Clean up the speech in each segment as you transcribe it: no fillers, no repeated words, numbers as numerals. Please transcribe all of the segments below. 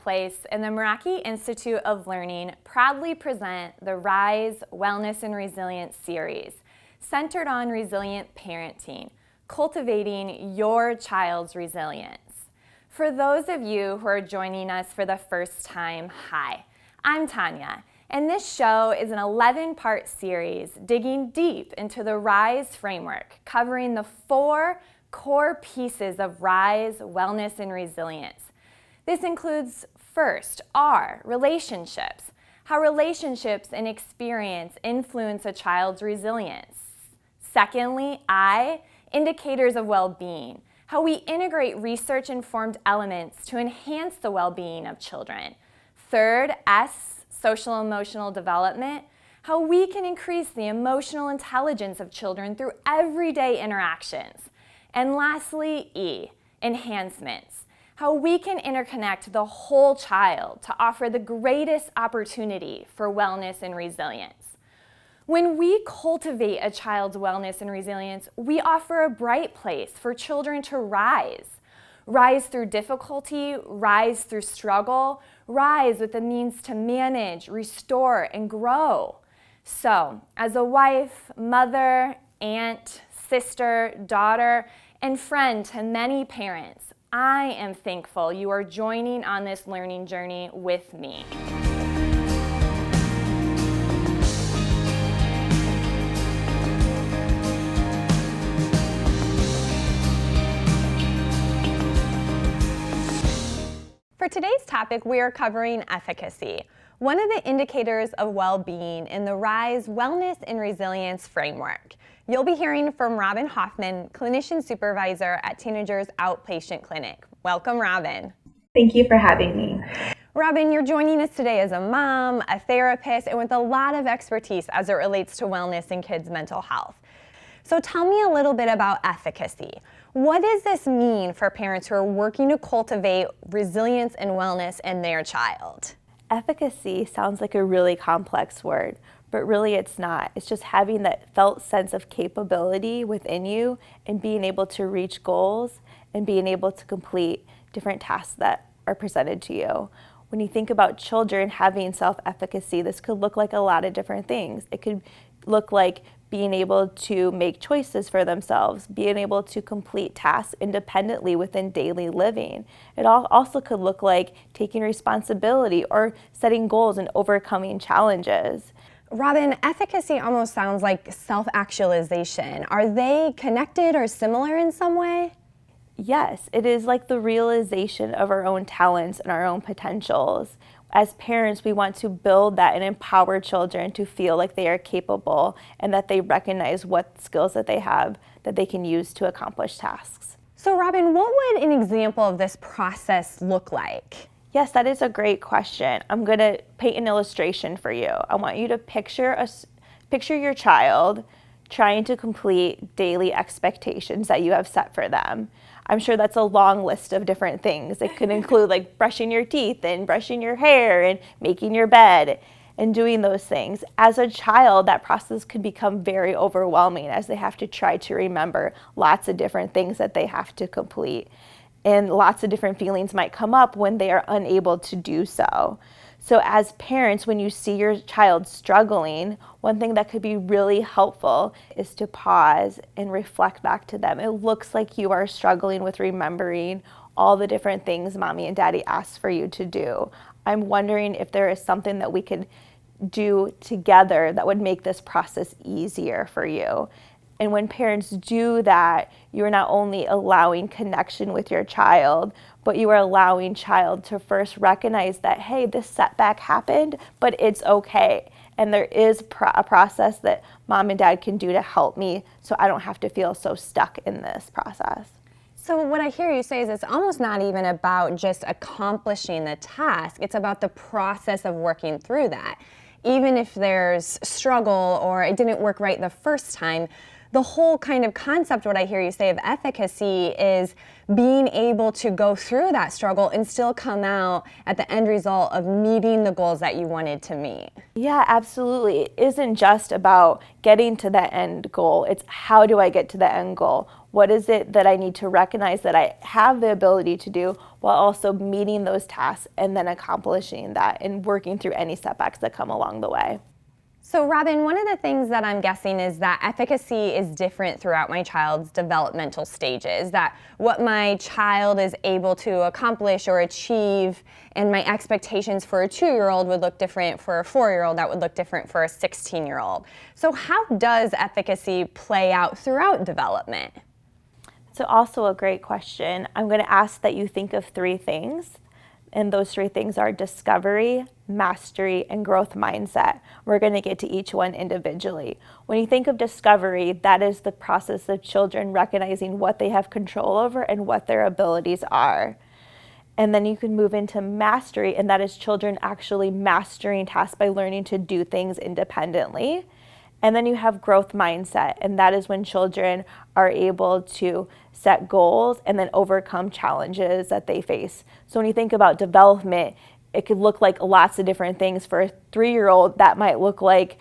Place and the Meraki Institute of Learning proudly present the Rise, Wellness, and Resilience series, centered on resilient parenting, cultivating your child's resilience. For those of you who are joining us for the first time, hi, I'm Tanya, and this show is an 11-part series digging deep into the Rise framework, covering the 4 core pieces of Rise, Wellness, and Resilience. This includes, first, R, relationships, how relationships and experience influence a child's resilience. Secondly, I, indicators of well-being, how we integrate research-informed elements to enhance the well-being of children. Third, S, social emotional development, how we can increase the emotional intelligence of children through everyday interactions. And lastly, E, enhancements, how we can interconnect the whole child to offer the greatest opportunity for wellness and resilience. When we cultivate a child's wellness and resilience, we offer a bright place for children to rise. Rise through difficulty, rise through struggle, rise with the means to manage, restore, and grow. So, as a wife, mother, aunt, sister, daughter, and friend to many parents, I am thankful you are joining on this learning journey with me. For today's topic, we are covering efficacy, one of the indicators of well-being in the Rise, Wellness, and Resilience framework. You'll be hearing from Robin Hoffman, clinician supervisor at Tanager's outpatient clinic. Welcome, Robin. Thank you for having me. Robin, you're joining us today as a mom, a therapist, and with a lot of expertise as it relates to wellness and kids' mental health. So tell me a little bit about efficacy. What does this mean for parents who are working to cultivate resilience and wellness in their child? Efficacy sounds like a really complex word, but really it's not. It's just having that felt sense of capability within you and being able to reach goals and being able to complete different tasks that are presented to you. When you think about children having self-efficacy, this could look like a lot of different things. It could look like being able to make choices for themselves, being able to complete tasks independently within daily living. It also could look like taking responsibility or setting goals and overcoming challenges. Robin, efficacy almost sounds like self-actualization. Are they connected or similar in some way? Yes, it is like the realization of our own talents and our own potentials. As parents, we want to build that and empower children to feel like they are capable and that they recognize what skills that they have that they can use to accomplish tasks. So Robin, what would an example of this process look like? Yes, that is a great question. I'm going to paint an illustration for you. I want you to picture your child trying to complete daily expectations that you have set for them. I'm sure that's a long list of different things. It could include like brushing your teeth and brushing your hair and making your bed and doing those things. As a child, that process could become very overwhelming as they have to try to remember lots of different things that they have to complete. And lots of different feelings might come up when they are unable to do so. So as parents, when you see your child struggling, one thing that could be really helpful is to pause and reflect back to them. It looks like you are struggling with remembering all the different things mommy and daddy asked for you to do. I'm wondering if there is something that we could do together that would make this process easier for you. And when parents do that, you're not only allowing connection with your child, but you are allowing child to first recognize that, hey, this setback happened, but it's okay. And there is a process that mom and dad can do to help me so I don't have to feel so stuck in this process. So what I hear you say is it's almost not even about just accomplishing the task. It's about the process of working through that. Even if there's struggle or it didn't work right the first time, the whole kind of concept, what I hear you say of efficacy, is being able to go through that struggle and still come out at the end result of meeting the goals that you wanted to meet. Yeah, absolutely. It isn't just about getting to that end goal. It's how do I get to the end goal? What is it that I need to recognize that I have the ability to do while also meeting those tasks and then accomplishing that and working through any setbacks that come along the way. So Robin, one of the things that I'm guessing is that efficacy is different throughout my child's developmental stages, that what my child is able to accomplish or achieve and my expectations for a 2-year-old would look different for a 4-year-old, that would look different for a 16-year-old. So how does efficacy play out throughout development? So also a great question. I'm going to ask that you think of 3 things. And those 3 things are discovery, mastery, and growth mindset. We're going to get to each one individually. When you think of discovery, that is the process of children recognizing what they have control over and what their abilities are. And then you can move into mastery, and that is children actually mastering tasks by learning to do things independently. And then you have growth mindset, and that is when children are able to set goals and then overcome challenges that they face. So when you think about development, it could look like lots of different things. For a 3-year-old, that might look like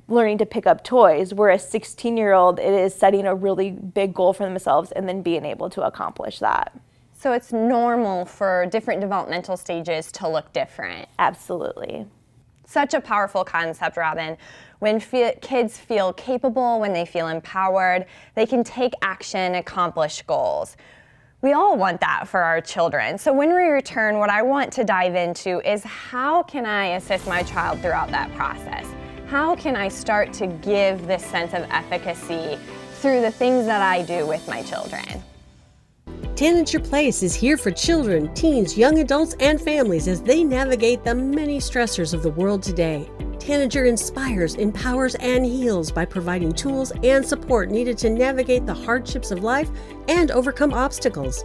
learning to pick up toys, where a 16-year-old, it is setting a really big goal for themselves and then being able to accomplish that. So it's normal for different developmental stages to look different. Absolutely. Such a powerful concept, Robin. When kids feel capable, when they feel empowered, they can take action, accomplish goals. We all want that for our children. So when we return, what I want to dive into is how can I assist my child throughout that process? How can I start to give this sense of efficacy through the things that I do with my children? Tanager Place is here for children, teens, young adults, and families as they navigate the many stressors of the world today. Tanager inspires, empowers, and heals by providing tools and support needed to navigate the hardships of life and overcome obstacles.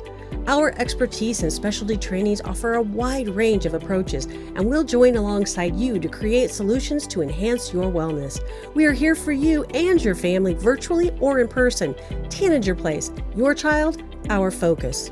Our expertise and specialty trainings offer a wide range of approaches, and we'll join alongside you to create solutions to enhance your wellness. We are here for you and your family, virtually or in person. Tanager Place, your child, our focus.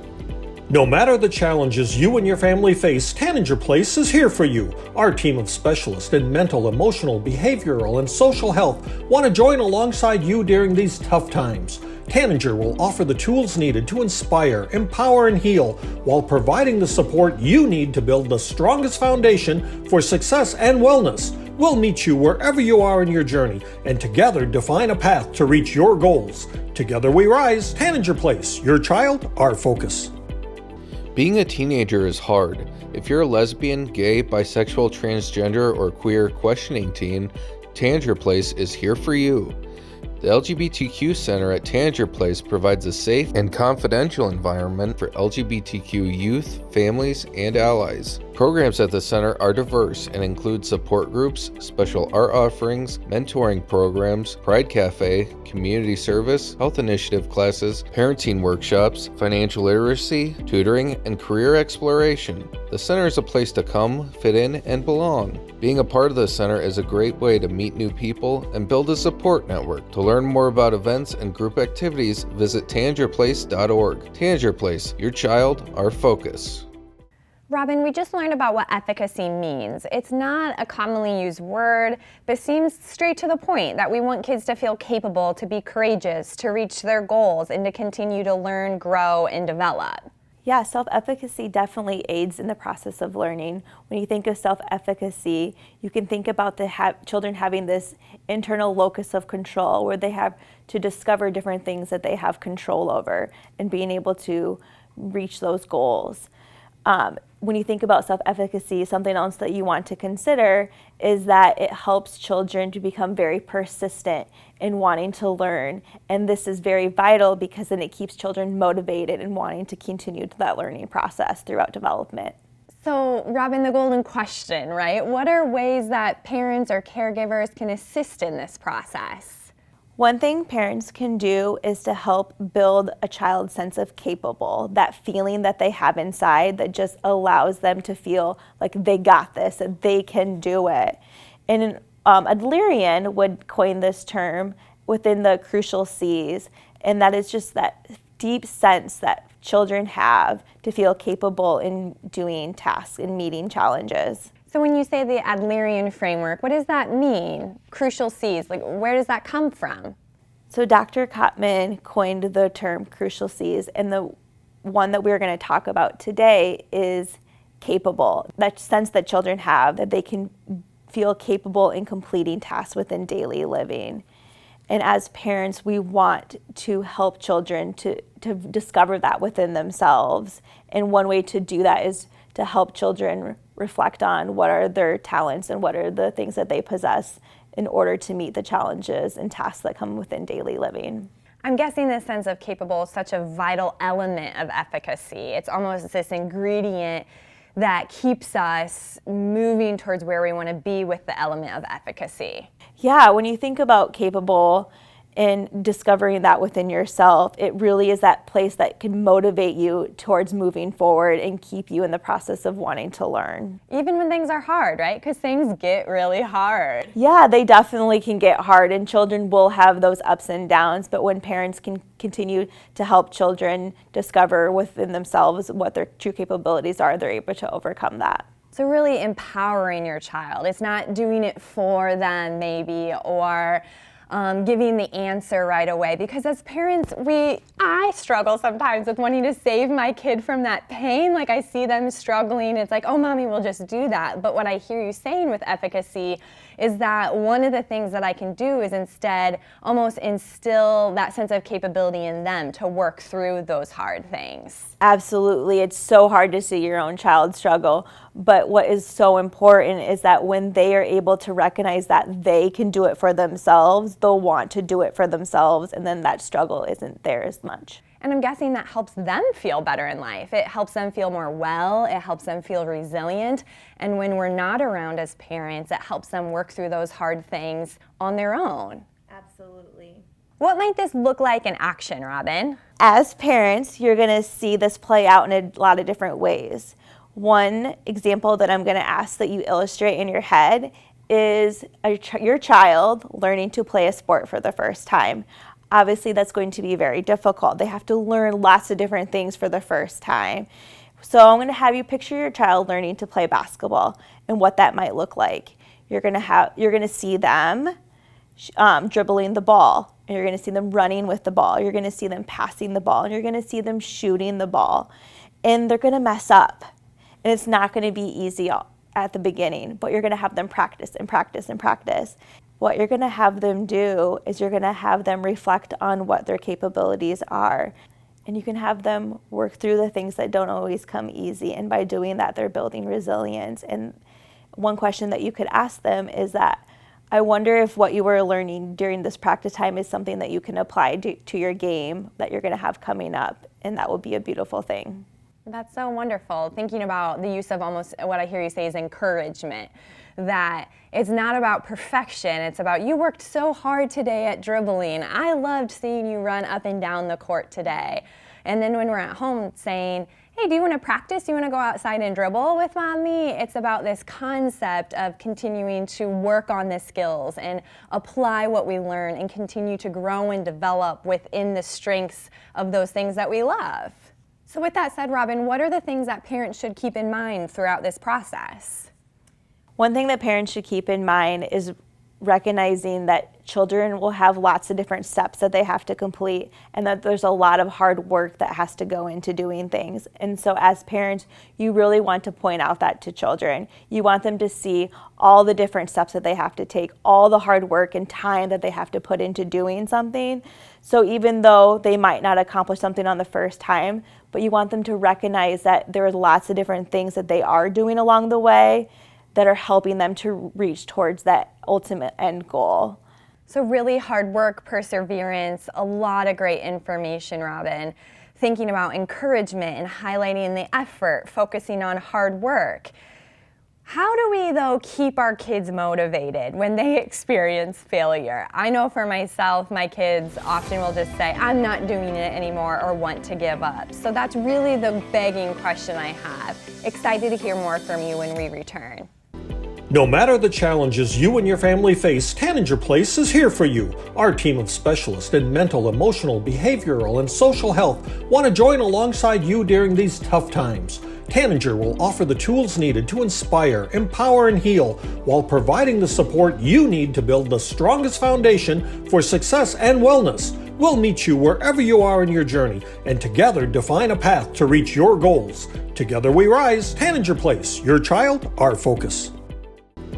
No matter the challenges you and your family face, Tanager Place is here for you. Our team of specialists in mental, emotional, behavioral, and social health want to join alongside you during these tough times. Tanager will offer the tools needed to inspire, empower, and heal while providing the support you need to build the strongest foundation for success and wellness. We'll meet you wherever you are in your journey and together define a path to reach your goals. Together we rise, Tanager Place, your child, our focus. Being a teenager is hard. If you're a lesbian, gay, bisexual, transgender, or queer questioning teen, Tanager Place is here for you. The LGBTQ Center at Tanager Place provides a safe and confidential environment for LGBTQ youth, families, and allies. Programs at the center are diverse and include support groups, special art offerings, mentoring programs, Pride Cafe, community service, health initiative classes, parenting workshops, financial literacy, tutoring, and career exploration. The center is a place to come, fit in, and belong. Being a part of the center is a great way to meet new people and build a support network. To learn more about events and group activities, visit tangerplace.org. Tanager Place, your child, our focus. Robin, we just learned about what efficacy means. It's not a commonly used word, but seems straight to the point that we want kids to feel capable, to be courageous, to reach their goals, and to continue to learn, grow, and develop. Yeah, self-efficacy definitely aids in the process of learning. When you think of self-efficacy, you can think about the children having this internal locus of control where they have to discover different things that they have control over and being able to reach those goals. When you think about self-efficacy, something else that you want to consider is that it helps children to become very persistent in wanting to learn. And this is very vital because then it keeps children motivated and wanting to continue that learning process throughout development. So, Robin, the golden question, right? What are ways that parents or caregivers can assist in this process? One thing parents can do is to help build a child's sense of capable, that feeling that they have inside that just allows them to feel like they got this, that they can do it. And Adlerian would coin this term within the crucial C's, and that is just that deep sense that children have to feel capable in doing tasks and meeting challenges. So when you say the Adlerian framework, what does that mean? Crucial C's, like where does that come from? So Dr. Kottman coined the term crucial C's, and the one that we're going to talk about today is capable. That sense that children have, that they can feel capable in completing tasks within daily living. And as parents, we want to help children to discover that within themselves. And one way to do that is to help children reflect on what are their talents and what are the things that they possess in order to meet the challenges and tasks that come within daily living. I'm guessing this sense of capable is such a vital element of efficacy. It's almost this ingredient that keeps us moving towards where we want to be with the element of efficacy. Yeah, when you think about capable and discovering that within yourself, it really is that place that can motivate you towards moving forward and keep you in the process of wanting to learn. Even when things are hard, right? Because things get really hard. Yeah, they definitely can get hard, and children will have those ups and downs, but when parents can continue to help children discover within themselves what their true capabilities are, they're able to overcome that. So really empowering your child. It's not doing it for them maybe, or giving the answer right away, because as parents, I struggle sometimes with wanting to save my kid from that pain. Like I see them struggling, it's like, oh, mommy will just do that. But what I hear you saying with efficacy is that one of the things that I can do is instead almost instill that sense of capability in them to work through those hard things. Absolutely. It's so hard to see your own child struggle, but what is so important is that when they are able to recognize that they can do it for themselves, they'll want to do it for themselves, and then that struggle isn't there as much. And I'm guessing that helps them feel better in life. It helps them feel more well, it helps them feel resilient, and when we're not around as parents, it helps them work through those hard things on their own. Absolutely. What might this look like in action, Robin? As parents, you're going to see this play out in a lot of different ways. One example that I'm going to ask that you illustrate in your head is your child learning to play a sport for the first time. Obviously, that's going to be very difficult. They have to learn lots of different things for the first time. So I'm going to have you picture your child learning to play basketball and what that might look like. You're going to see them dribbling the ball, and you're going to see them running with the ball. You're going to see them passing the ball, and you're going to see them shooting the ball. And they're going to mess up, and it's not going to be easy at the beginning, but you're going to have them practice and practice and practice. What you're going to have them do is you're going to have them reflect on what their capabilities are. And you can have them work through the things that don't always come easy. And by doing that, they're building resilience. And one question that you could ask them is that, I wonder if what you were learning during this practice time is something that you can apply to your game that you're going to have coming up. And that would be a beautiful thing. That's so wonderful. Thinking about the use of almost what I hear you say is encouragement. That it's not about perfection, it's about you worked so hard today at dribbling. I loved seeing you run up and down the court today. And then when we're at home saying, hey, do you want to practice? Do you want to go outside and dribble with mommy? It's about this concept of continuing to work on the skills and apply what we learn and continue to grow and develop within the strengths of those things that we love. So with that said, Robin, what are the things that parents should keep in mind throughout this process? One thing that parents should keep in mind is recognizing that children will have lots of different steps that they have to complete, and that there's a lot of hard work that has to go into doing things. And so as parents, you really want to point out that to children. You want them to see all the different steps that they have to take, all the hard work and time that they have to put into doing something. So even though they might not accomplish something on the first time, but you want them to recognize that there are lots of different things that they are doing along the way that are helping them to reach towards that ultimate end goal. So really hard work, perseverance, a lot of great information, Robin. Thinking about encouragement and highlighting the effort, focusing on hard work. How do we, though, keep our kids motivated when they experience failure? I know for myself, my kids often will just say, I'm not doing it anymore, or want to give up. So that's really the begging question I have. Excited to hear more from you when we return. No matter the challenges you and your family face, Tanager Place is here for you. Our team of specialists in mental, emotional, behavioral, and social health want to join alongside you during these tough times. Tanager will offer the tools needed to inspire, empower, and heal while providing the support you need to build the strongest foundation for success and wellness. We'll meet you wherever you are in your journey and together define a path to reach your goals. Together we rise. Tanager Place, your child, our focus.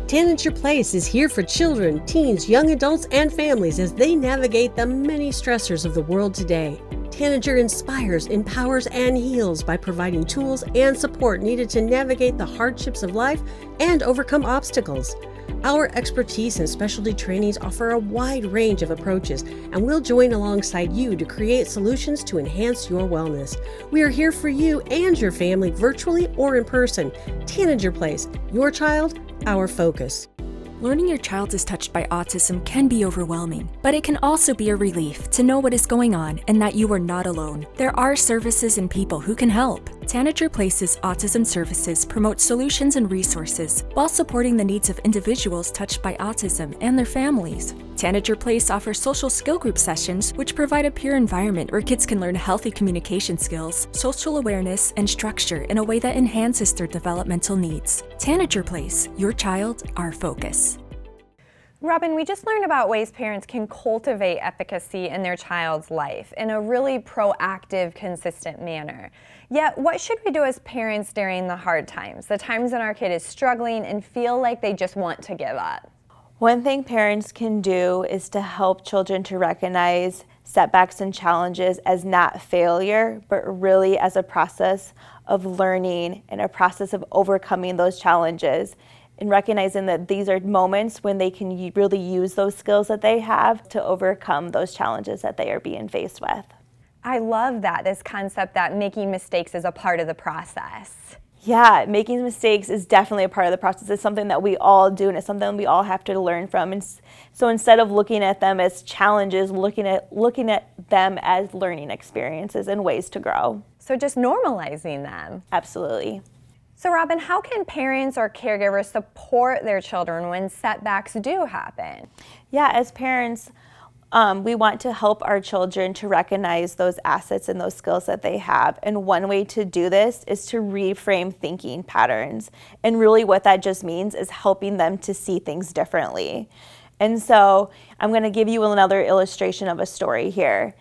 Tanager Place is here for children, teens, young adults, and families as they navigate the many stressors of the world today. Tanager inspires, empowers, and heals by providing tools and support needed to navigate the hardships of life and overcome obstacles. Our expertise and specialty trainings offer a wide range of approaches, and we'll join alongside you to create solutions to enhance your wellness. We are here for you and your family, virtually or in person. Tanager Place, your child, our focus. Learning your child is touched by autism can be overwhelming, but it can also be a relief to know what is going on and that you are not alone. There are services and people who can help. Tanager Place's autism services promote solutions and resources while supporting the needs of individuals touched by autism and their families. Tanager Place offers social skill group sessions which provide a peer environment where kids can learn healthy communication skills, social awareness, and structure in a way that enhances their developmental needs. Tanager Place, your child, our focus. Robin, we just learned about ways parents can cultivate efficacy in their child's life in a really proactive, consistent manner. Yet, what should we do as parents during the hard times, the times when our kid is struggling and feel like they just want to give up? One thing parents can do is to help children to recognize setbacks and challenges as not failure, but really as a process of learning and a process of overcoming those challenges, and recognizing that these are moments when they can really use those skills that they have to overcome those challenges that they are being faced with. I love that, this concept that making mistakes is a part of the process. Yeah, making mistakes is definitely a part of the process. It's something that we all do, and it's something we all have to learn from. And so instead of looking at them as challenges, looking at them as learning experiences and ways to grow. So just normalizing them. Absolutely. So Robin, how can parents or caregivers support their children when setbacks do happen? Yeah, as parents, we want to help our children to recognize those assets and those skills that they have. And one way to do this is to reframe thinking patterns. And really what that just means is helping them to see things differently. And so I'm going to give you another illustration of a story here.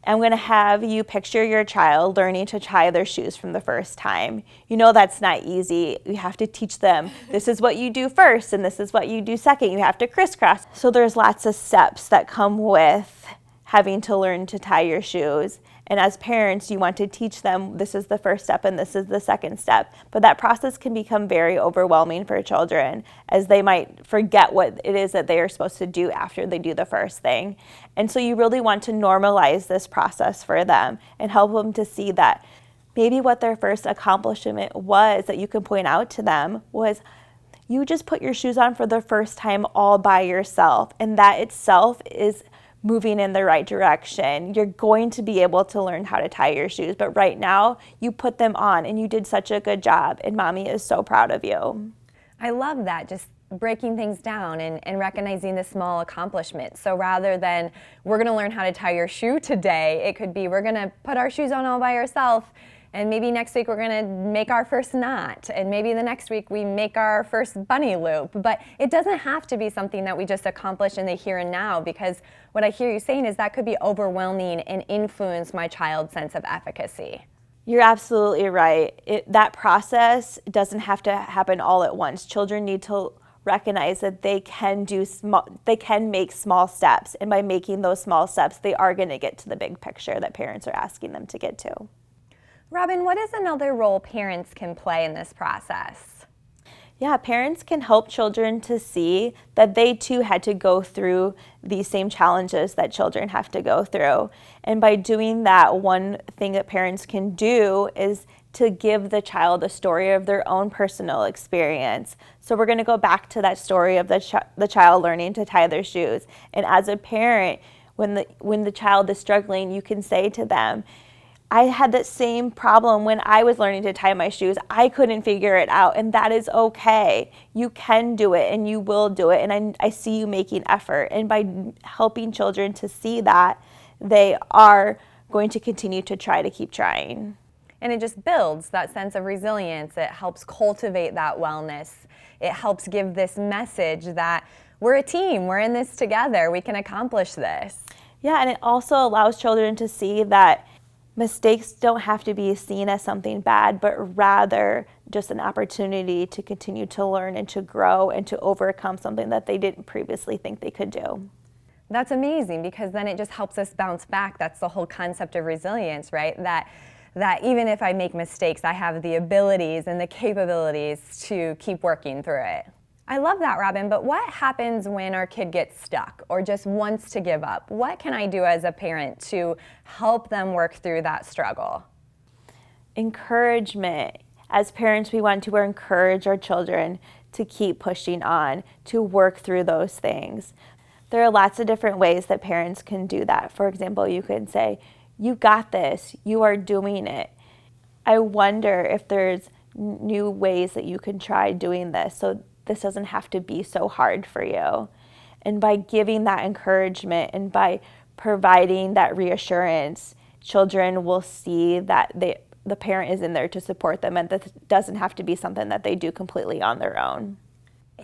I'm going to have you picture your child learning to tie their shoes from the first time. You know that's not easy. You have to teach them this is what you do first and this is what you do second. You have to crisscross. So there's lots of steps that come with having to learn to tie your shoes. And as parents, you want to teach them this is the first step and this is the second step. But that process can become very overwhelming for children as they might forget what it is that they are supposed to do after they do the first thing. And so you really want to normalize this process for them and help them to see that maybe what their first accomplishment was that you can point out to them was you just put your shoes on for the first time all by yourself. And that itself is moving in the right direction. You're going to be able to learn how to tie your shoes, but right now you put them on and you did such a good job and mommy is so proud of you. I love that, just breaking things down and recognizing the small accomplishments. So rather than we're gonna learn how to tie your shoe today, it could be we're gonna put our shoes on all by ourselves, and maybe next week we're gonna make our first knot, and maybe the next week we make our first bunny loop. But it doesn't have to be something that we just accomplish in the here and now, because what I hear you saying is that could be overwhelming and influence my child's sense of efficacy. You're absolutely right. That process doesn't have to happen all at once. Children need to recognize that they can make small steps, and by making those small steps, they are going to get to the big picture that parents are asking them to get to. Robin, what is another role parents can play in this process? Yeah, parents can help children to see that they too had to go through these same challenges that children have to go through. And by doing that, one thing that parents can do is to give the child a story of their own personal experience. So we're going to go back to that story of the child learning to tie their shoes. And as a parent, when the child is struggling, you can say to them, I had that same problem when I was learning to tie my shoes. I couldn't figure it out, and that is okay. You can do it, and you will do it, and I see you making effort. And by helping children to see that, they are going to continue to try to keep trying. And it just builds that sense of resilience. It helps cultivate that wellness. It helps give this message that we're a team, we're in this together, we can accomplish this. Yeah, and it also allows children to see that mistakes don't have to be seen as something bad, but rather just an opportunity to continue to learn and to grow and to overcome something that they didn't previously think they could do. That's amazing, because then it just helps us bounce back. That's the whole concept of resilience, right? That even if I make mistakes, I have the abilities and the capabilities to keep working through it. I love that, Robin, but what happens when our kid gets stuck or just wants to give up? What can I do as a parent to help them work through that struggle? Encouragement. As parents, we want to encourage our children to keep pushing on, to work through those things. There are lots of different ways that parents can do that. For example, you can say, "You got this, you are doing it." I wonder if there's new ways that you can try doing this so this doesn't have to be so hard for you. And by giving that encouragement and by providing that reassurance, children will see that the parent is in there to support them, and that doesn't have to be something that they do completely on their own.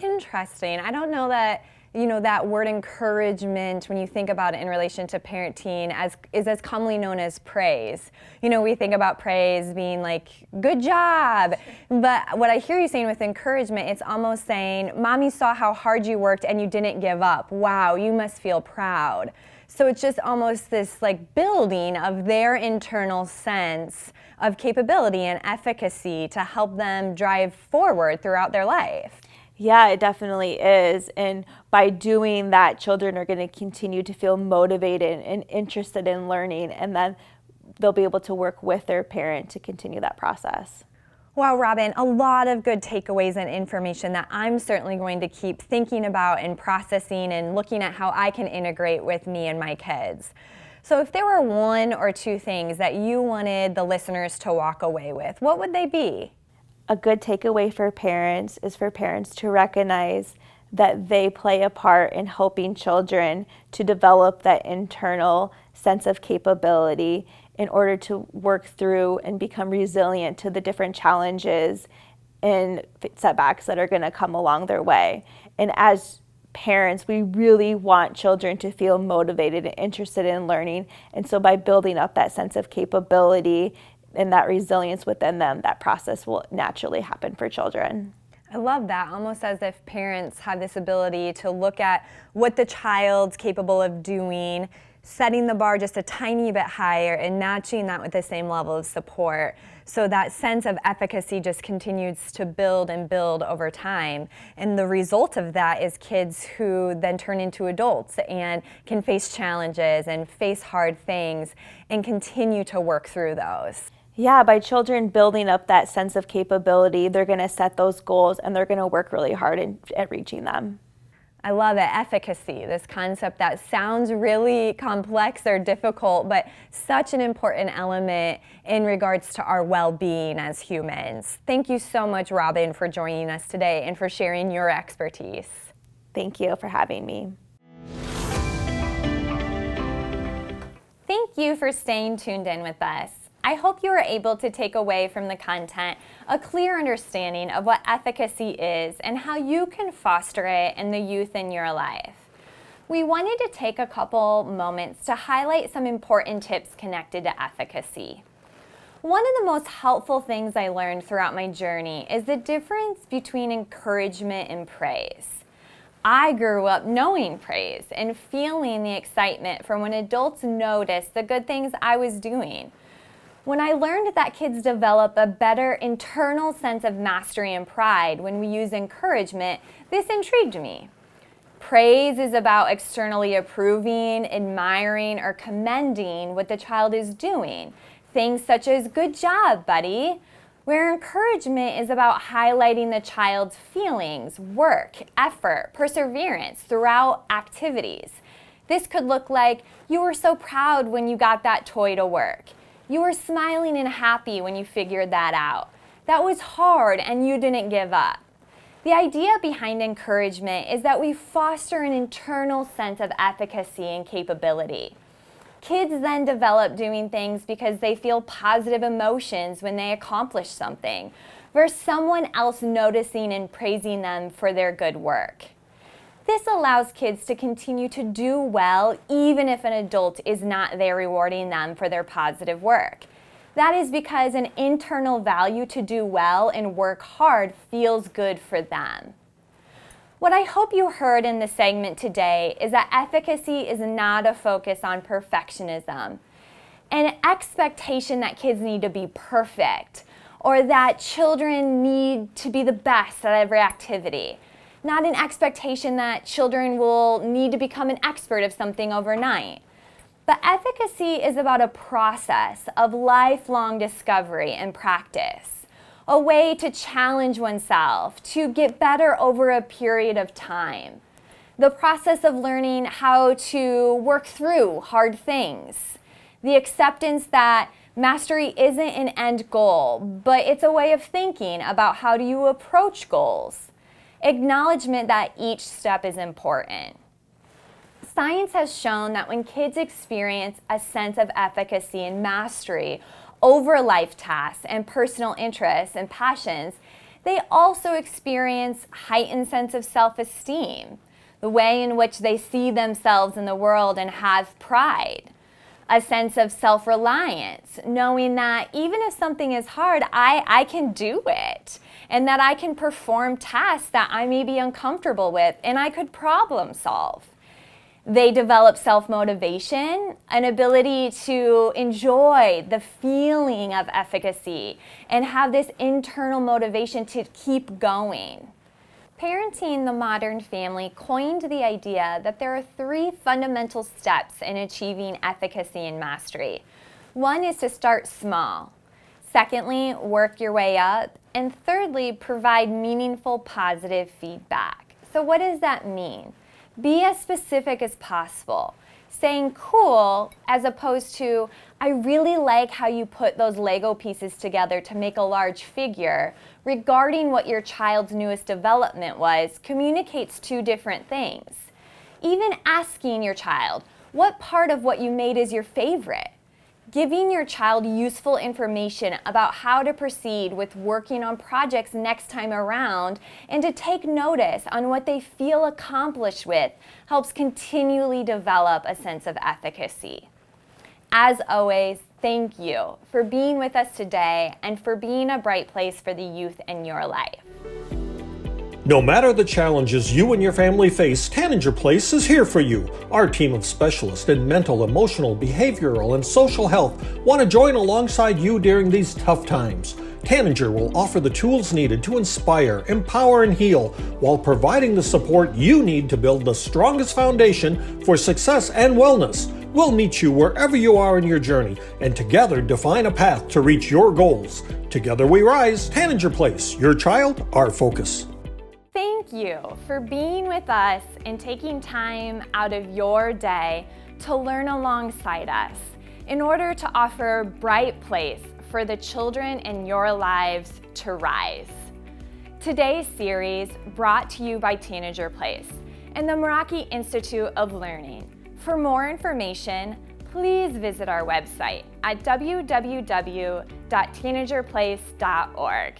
Interesting. I don't know that, that word encouragement, when you think about it in relation to parenting, is as commonly known as praise. We think about praise being like, good job. But what I hear you saying with encouragement, it's almost saying, Mommy saw how hard you worked and you didn't give up. Wow, you must feel proud. So it's just almost this like building of their internal sense of capability and efficacy to help them drive forward throughout their life. Yeah, it definitely is. And by doing that, children are going to continue to feel motivated and interested in learning, and then they'll be able to work with their parent to continue that process. Wow, Robin, a lot of good takeaways and information that I'm certainly going to keep thinking about and processing and looking at how I can integrate with me and my kids. So if there were one or two things that you wanted the listeners to walk away with, what would they be? A good takeaway for parents is for parents to recognize that they play a part in helping children to develop that internal sense of capability in order to work through and become resilient to the different challenges and setbacks that are going to come along their way. And as parents, we really want children to feel motivated and interested in learning. And so by building up that sense of capability and that resilience within them, that process will naturally happen for children. I love that, almost as if parents have this ability to look at what the child's capable of doing, setting the bar just a tiny bit higher and matching that with the same level of support. So that sense of efficacy just continues to build and build over time. And the result of that is kids who then turn into adults and can face challenges and face hard things and continue to work through those. Yeah, by children building up that sense of capability, they're going to set those goals and they're going to work really hard at reaching them. I love it. Efficacy, this concept that sounds really complex or difficult, but such an important element in regards to our well-being as humans. Thank you so much, Robin, for joining us today and for sharing your expertise. Thank you for having me. Thank you for staying tuned in with us. I hope you were able to take away from the content a clear understanding of what efficacy is and how you can foster it in the youth in your life. We wanted to take a couple moments to highlight some important tips connected to efficacy. One of the most helpful things I learned throughout my journey is the difference between encouragement and praise. I grew up knowing praise and feeling the excitement from when adults noticed the good things I was doing. When I learned that kids develop a better internal sense of mastery and pride when we use encouragement, this intrigued me. Praise is about externally approving, admiring, or commending what the child is doing. Things such as, "Good job, buddy," where encouragement is about highlighting the child's feelings, work, effort, perseverance throughout activities. This could look like, "You were so proud when you got that toy to work. You were smiling and happy when you figured that out. That was hard and you didn't give up." The idea behind encouragement is that we foster an internal sense of efficacy and capability. Kids then develop doing things because they feel positive emotions when they accomplish something, versus someone else noticing and praising them for their good work. This allows kids to continue to do well even if an adult is not there rewarding them for their positive work. That is because an internal value to do well and work hard feels good for them. What I hope you heard in the segment today is that efficacy is not a focus on perfectionism, an expectation that kids need to be perfect, or that children need to be the best at every activity. Not an expectation that children will need to become an expert of something overnight. But efficacy is about a process of lifelong discovery and practice. A way to challenge oneself, to get better over a period of time. The process of learning how to work through hard things. The acceptance that mastery isn't an end goal, but it's a way of thinking about how do you approach goals. Acknowledgement that each step is important. Science has shown that when kids experience a sense of efficacy and mastery over life tasks and personal interests and passions, they also experience heightened sense of self-esteem, the way in which they see themselves in the world and have pride, a sense of self-reliance, knowing that even if something is hard, I can do it, and that I can perform tasks that I may be uncomfortable with, and I could problem solve. They develop self-motivation, an ability to enjoy the feeling of efficacy and have this internal motivation to keep going. Parenting the Modern Family coined the idea that there are 3 fundamental steps in achieving efficacy and mastery. One is to start small. Secondly, work your way up. And thirdly, provide meaningful positive feedback. So what does that mean? Be as specific as possible. Saying cool as opposed to, I really like how you put those Lego pieces together to make a large figure, regarding what your child's newest development was, communicates 2 different things. Even asking your child, what part of what you made is your favorite? Giving your child useful information about how to proceed with working on projects next time around and to take notice on what they feel accomplished with helps continually develop a sense of efficacy. As always, thank you for being with us today and for being a bright place for the youth in your life. No matter the challenges you and your family face, Tanager Place is here for you. Our team of specialists in mental, emotional, behavioral, and social health want to join alongside you during these tough times. Tanager will offer the tools needed to inspire, empower, and heal while providing the support you need to build the strongest foundation for success and wellness. We'll meet you wherever you are in your journey and together define a path to reach your goals. Together we rise. Tanager Place, your child, our focus. Thank you for being with us and taking time out of your day to learn alongside us in order to offer a bright place for the children in your lives to rise. Today's series brought to you by Tanager Place and the Meraki Institute of Learning. For more information, please visit our website at www.tanagerplace.org.